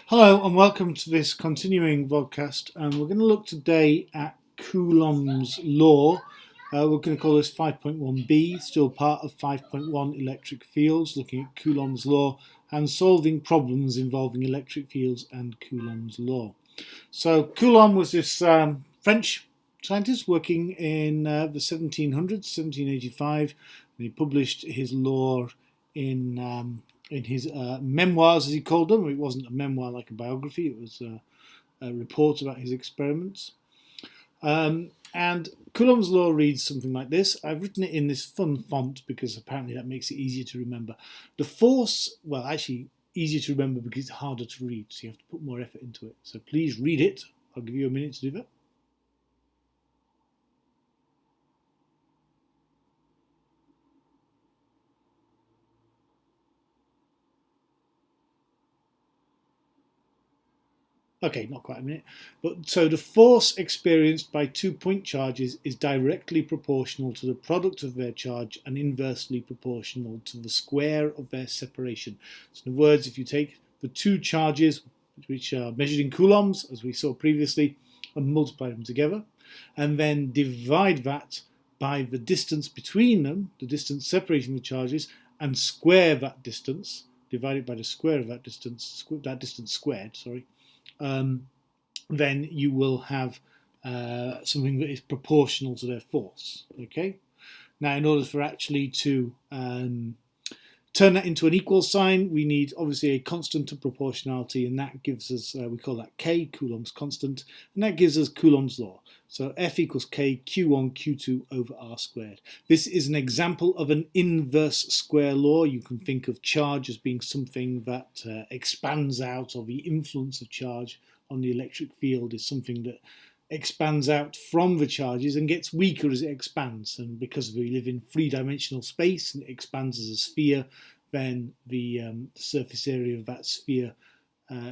Hello and welcome to this continuing vodcast, and we're going to look today at Coulombs Law. We're going to call this 5.1b, still part of 5.1 electric fields, looking at Coulombs Law and solving problems involving electric fields and Coulombs Law. So Coulomb was this French scientist working in the 1700s, 1785, and he published his law in his memoirs, as he called them. It wasn't a memoir like a biography, it was a report about his experiments. And Coulomb's law reads something like this. I've written it in this fun font because apparently that makes it easier to remember. The force, well, actually easier to remember because it's harder to read, so you have to put more effort into it. So please read it. I'll give you a minute to do that. Okay, not quite a minute. But so the force experienced by 2 point charges is directly proportional to the product of their charge and inversely proportional to the square of their separation. So in other words, if you take the two charges, which are measured in coulombs, as we saw previously, and multiply them together, and then divide that by the distance between them, the distance separating the charges, and square that distance, divide it by the square of that distance squared, then you will have something that is proportional to their force. Okay. Now, in order for actually to turn that into an equal sign, we need obviously a constant of proportionality, and that gives us, we call that K, Coulomb's constant, and that gives us Coulomb's law. So F equals K, Q1, Q2 over R squared. This is an example of an inverse square law. You can think of charge as being something that expands out, or the influence of charge on the electric field is something that expands out from the charges and gets weaker as it expands. And because we live in three-dimensional space and it expands as a sphere, then the surface area of that sphere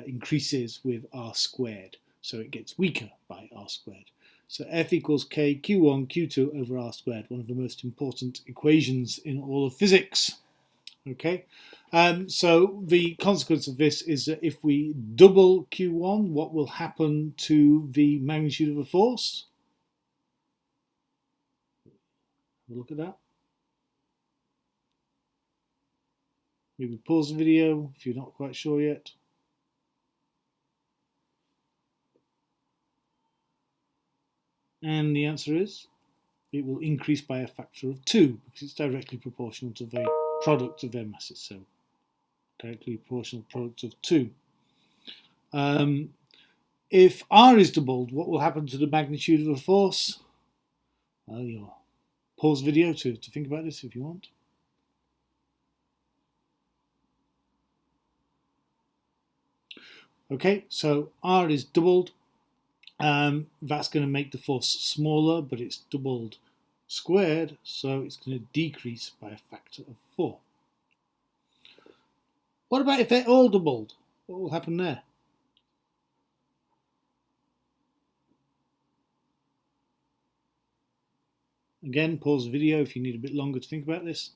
increases with r squared. So it gets weaker by r squared. So F equals K, Q1, Q2 over r squared, one of the most important equations in all of physics. Okay, so the consequence of this is that if we double Q1, what will happen to the magnitude of the force? Have a look at that. Maybe pause the video if you're not quite sure yet. And the answer is it will increase by a factor of 2 because it's directly proportional to the product of their masses. So directly proportional product of 2. If R is doubled, what will happen to the magnitude of the force? Well, you'll pause the video to think about this if you want. Okay, so R is doubled. That's going to make the force smaller, but it's doubled squared, so it's going to decrease by a factor of 4. What about if they're all doubled? What will happen there? Again, pause the video if you need a bit longer to think about this.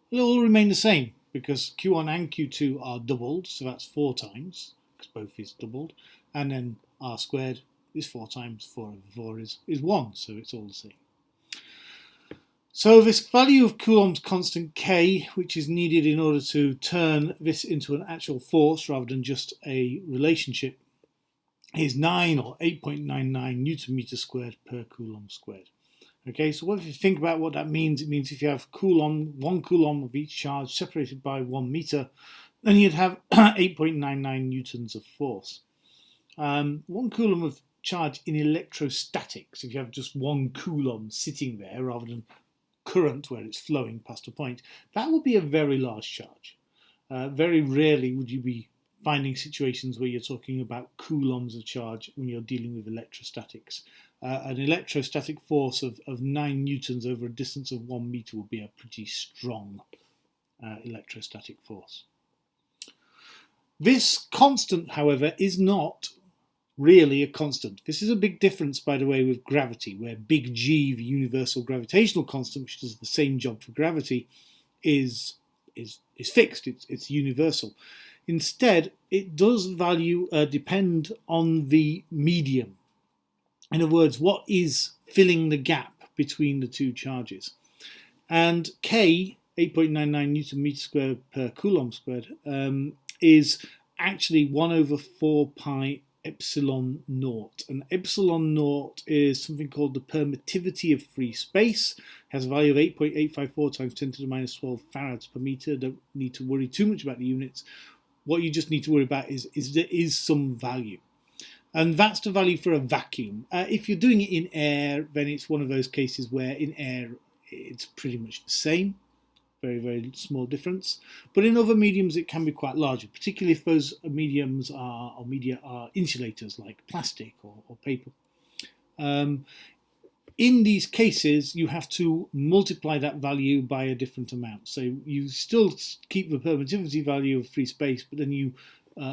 It'll all remain the same because Q1 and Q2 are doubled, so that's 4 times, because both is doubled, and then R squared is 4 times 4 over 4 is 1, so it's all the same. So this value of Coulomb's constant K, which is needed in order to turn this into an actual force rather than just a relationship, is 9 or 8.99 Newton meter squared per Coulomb squared. Okay, so what if you think about what that means? It means if you have 1 Coulomb of each charge separated by 1 meter, then you'd have 8.99 newtons of force. 1 Coulomb of charge in electrostatics, if you have just 1 Coulomb sitting there rather than current where it's flowing past a point, that would be a very large charge. Very rarely would you be finding situations where you're talking about coulombs of charge when you're dealing with electrostatics. An electrostatic force of 9 newtons over a distance of 1 meter would be a pretty strong electrostatic force. This constant, however, is not really a constant. This is a big difference, by the way, with gravity, where big G, the universal gravitational constant, which does the same job for gravity, is fixed. It's universal. Instead, it does depend on the medium. In other words, what is filling the gap between the two charges? And K, 8.99 Newton meter squared per Coulomb squared, is actually 1 over 4 pi epsilon naught. And epsilon naught is something called the permittivity of free space. It has a value of 8.854 times 10 to the minus 12 farads per meter. Don't need to worry too much about the units. What you just need to worry about is there is some value. And that's the value for a vacuum. If you're doing it in air, then it's one of those cases where in air it's pretty much the same. Very, very small difference. But in other mediums, it can be quite large, particularly if those media are insulators like plastic or paper. In these cases, you have to multiply that value by a different amount. So you still keep the permittivity value of free space, but then you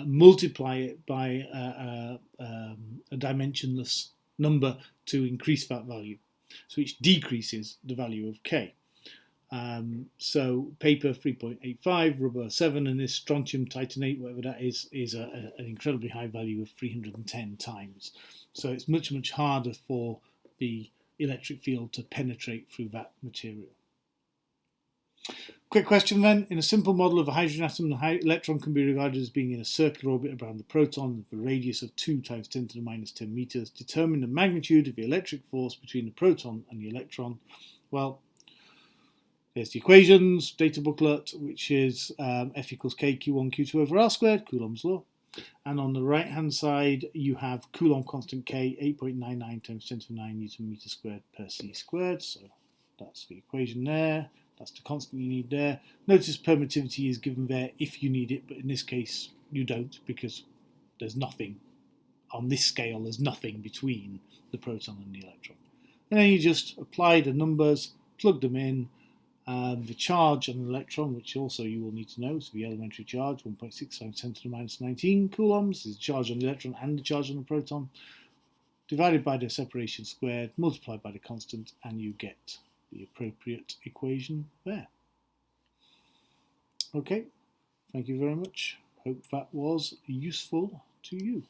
multiply it by a dimensionless number to increase that value, so which decreases the value of K. So paper 3.85, rubber 7, and this strontium titanate, whatever that is an incredibly high value of 310 times. So it's much, much harder for the electric field to penetrate through that material. Quick question then. In a simple model of a hydrogen atom, the electron can be regarded as being in a circular orbit around the proton with a radius of 2 times 10 to the minus 10 meters. Determine the magnitude of the electric force between the proton and the electron. Well, there's the equations, data booklet, which is F equals K Q1 Q2 over R squared, Coulombs Law. And on the right-hand side, you have Coulomb constant K, 8.99 times 10 to the 9 Newton meter squared per C squared. So that's the equation there. That's the constant you need there. Notice permittivity is given there if you need it, but in this case, you don't, because there's nothing. On this scale, there's nothing between the proton and the electron. And then you just apply the numbers, plug them in. The charge on an electron, which also you will need to know, so the elementary charge, 1.6 times 10 to the minus 19 coulombs, is the charge on the electron and the charge on the proton, divided by the separation squared, multiplied by the constant, and you get the appropriate equation there. Okay, thank you very much. Hope that was useful to you.